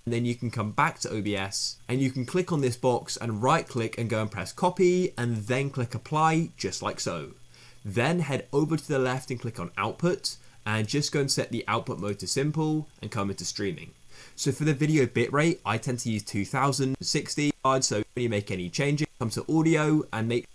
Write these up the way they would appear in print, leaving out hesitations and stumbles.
And then you can come back to OBS and you can click on this box and right click and go and press copy and then click apply, just like so. Then head over to the left and click on output and just go and set the output mode to simple and come into streaming. So for the video bitrate, I tend to use 2060, so when you make any changes, come to audio and make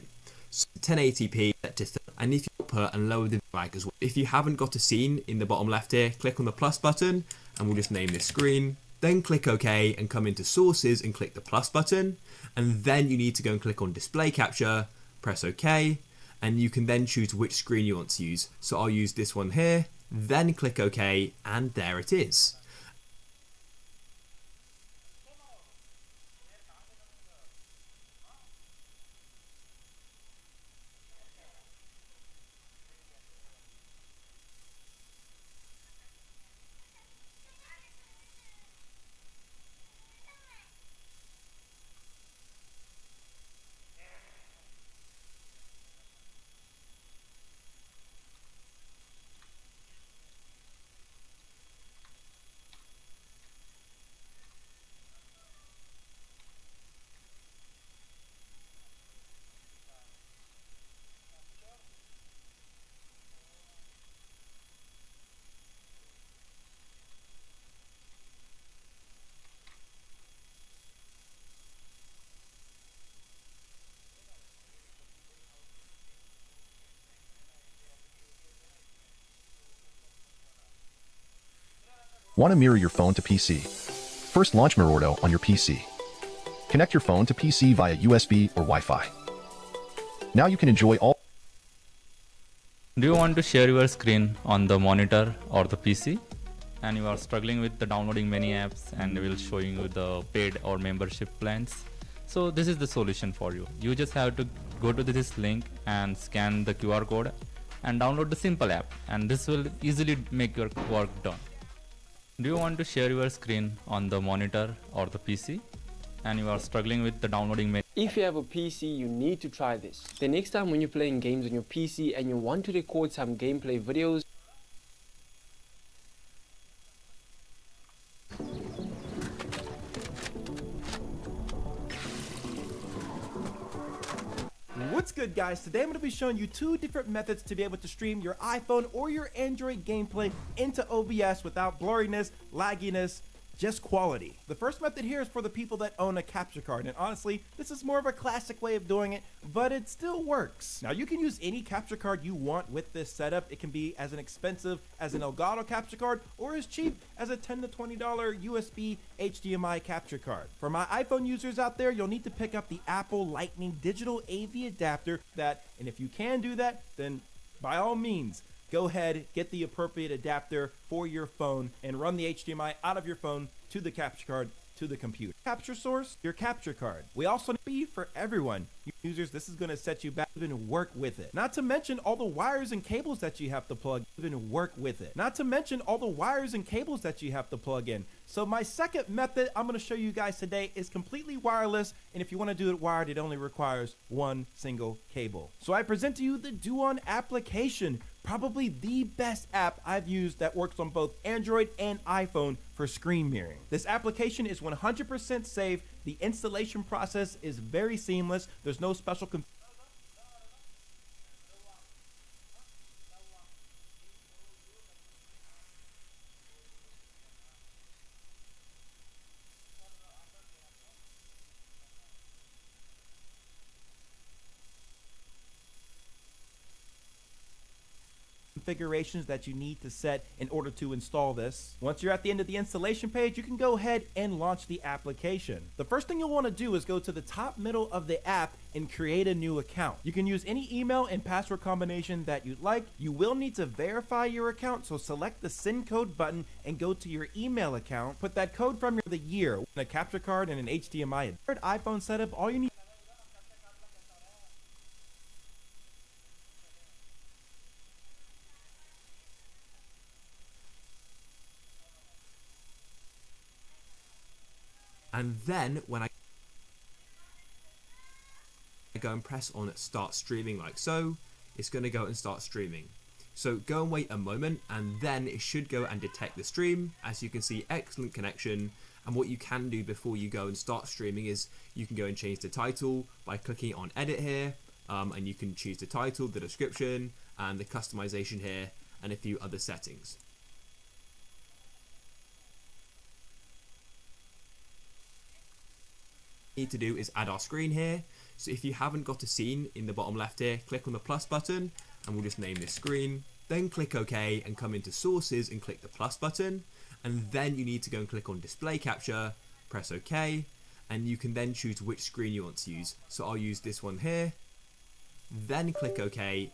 1080p set to 30, and if you output and lower the flag as well. If you haven't got a scene in the bottom left here, click on the plus button and we'll just name this screen. Then click OK and come into sources and click the plus button, and then you need to go and click on display capture, press OK, and you can then choose which screen you want to use. So I'll use this one here, then click OK, and there it is. Want to mirror your phone to PC? First launch Mirordo on your PC. Connect your phone to PC via USB or Wi-Fi. Now you can enjoy all. Do you want to share your screen on the monitor or the PC and you are struggling with the downloading many apps and will showing you the paid or membership plans? So this is the solution for you. You just have to go to this link and scan the QR code and download the simple app, and this will easily make your work done. Do you want to share your screen on the monitor or the PC and you are struggling with the downloading menu? If you have a PC, you need to try this. The next time when you're playing games on your PC and you want to record some gameplay videos, What's good, guys? Today I'm going to be showing you two different methods to be able to stream your iPhone or your Android gameplay into OBS without blurriness, lagginess, just quality. The first method here is for the people that own a capture card, and honestly, this is more of a classic way of doing it, but it still works. Now, you can use any capture card you want with this setup. It can be as expensive as an Elgato capture card or as cheap as a $10 to $20 USB HDMI capture card. For my iPhone users out there, you'll need to pick up the Apple Lightning Digital AV adapter and if you can do that, then by all means, go ahead, get the appropriate adapter for your phone and run the HDMI out of your phone to the capture card to the computer. Capture source, your capture card. We also need for everyone. Users, this is going to set you back, even work with it. Not to mention all the wires and cables that you have to plug, even work with it. Not to mention all the wires and cables that you have to plug in. So my second method I'm going to show you guys today is completely wireless, and if you want to do it wired, it only requires one single cable. So I present to you the Duon application, probably the best app I've used that works on both Android and iPhone for screen mirroring. This application is 100% safe. The installation process is very seamless. There's no special configurations that you need to set in order to install this. Once you're at the end of the installation page, you can go ahead and launch the application. The first thing you'll want to do is go to the top middle of the app and create a new account. You can use any email and password combination that you'd like. You will need to verify your account, so select the send code button and go to your email account. Put that code from the year, a capture card, and an HDMI. Third iPhone setup, all you need. And then when I go and press on start streaming like so, it's going to go and start streaming. So go and wait a moment, and then it should go and detect the stream. As you can see, excellent connection. And what you can do before you go and start streaming is you can go and change the title by clicking on edit here, and you can choose the title, the description, and the customization here, and a few other settings. Need to do is add our screen here. So if you haven't got a scene in the bottom left here, click on the plus button and we'll just name this screen. Then click OK and come into sources and click the plus button, and then you need to go and click on display capture, press OK, and you can then choose which screen you want to use. So I'll use this one here, then click OK.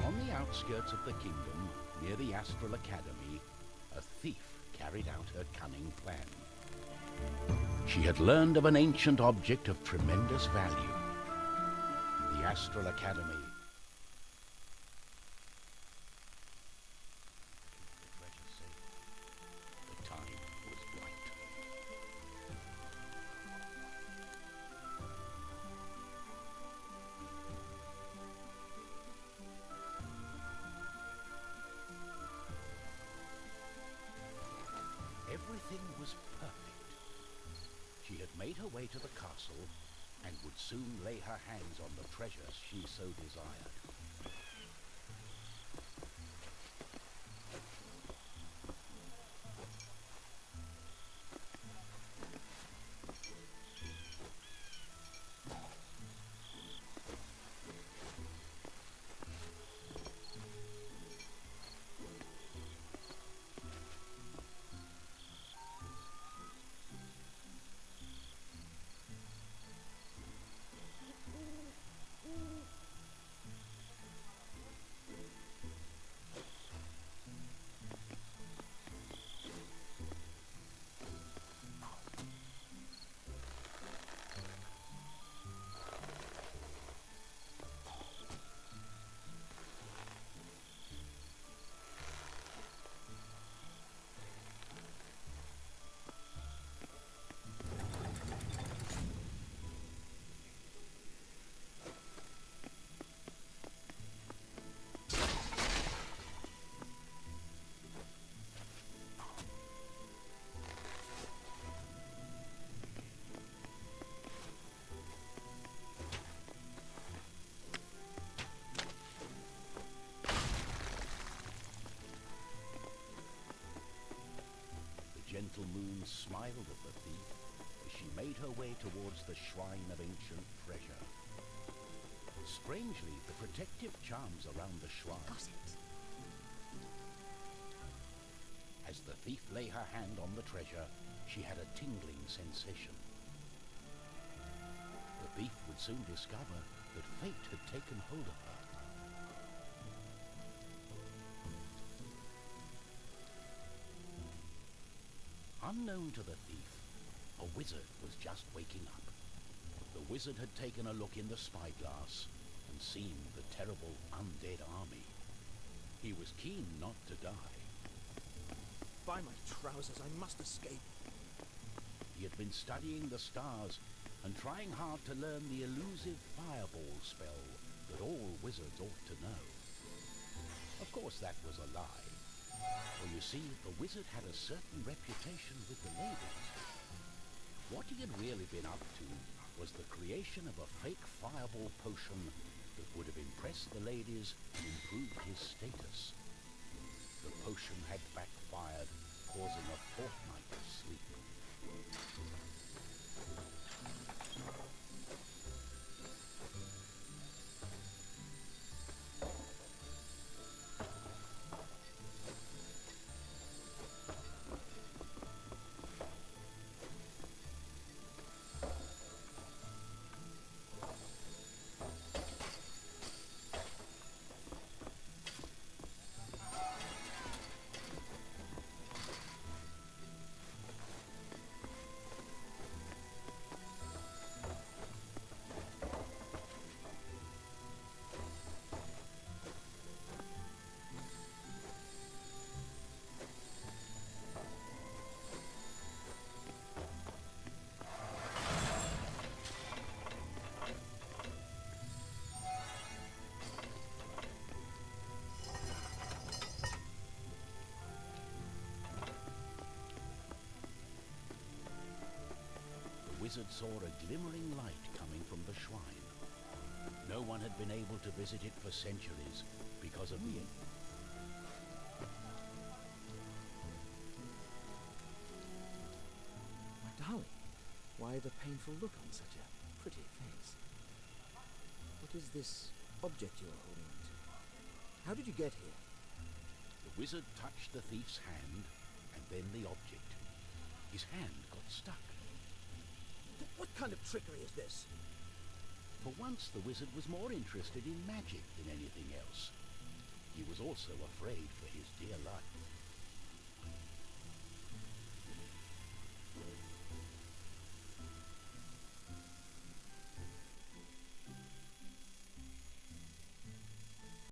On the outskirts of the kingdom, near the Astral Academy, a thief carried out her cunning plan. She had learned of an ancient object of tremendous value. The Astral Academy. The time was right. Everything was perfect. She had made her way to the castle and would soon lay her hands on the treasures she so desired. little moon smiled at the thief as she made her way towards the shrine of ancient treasure. Strangely, the protective charms around the shrine. Got it. As the thief lay her hand on the treasure, she had a tingling sensation. The thief would soon discover that fate had taken hold of her. Unknown to the thief, a wizard was just waking up. The wizard had taken a look in the spyglass and seen the terrible undead army. He was keen not to die. By my trousers, I must escape. He had been studying the stars and trying hard to learn the elusive fireball spell that all wizards ought to know. Of course, that was a lie. For you see, the wizard had a certain reputation with the ladies. What he had really been up to was the creation of a fake fireball potion that would have impressed the ladies and improved his status. The potion had backfired, causing a fortnight of sleep. The wizard saw a glimmering light coming from the shrine. No one had been able to visit it for centuries because of the... My darling, why the painful look on such a pretty face? What is this object you are holding on to? How did you get here? The wizard touched the thief's hand, and then the object. His hand got stuck. What kind of trickery is this? For once, the wizard was more interested in magic than anything else. He was also afraid for his dear life.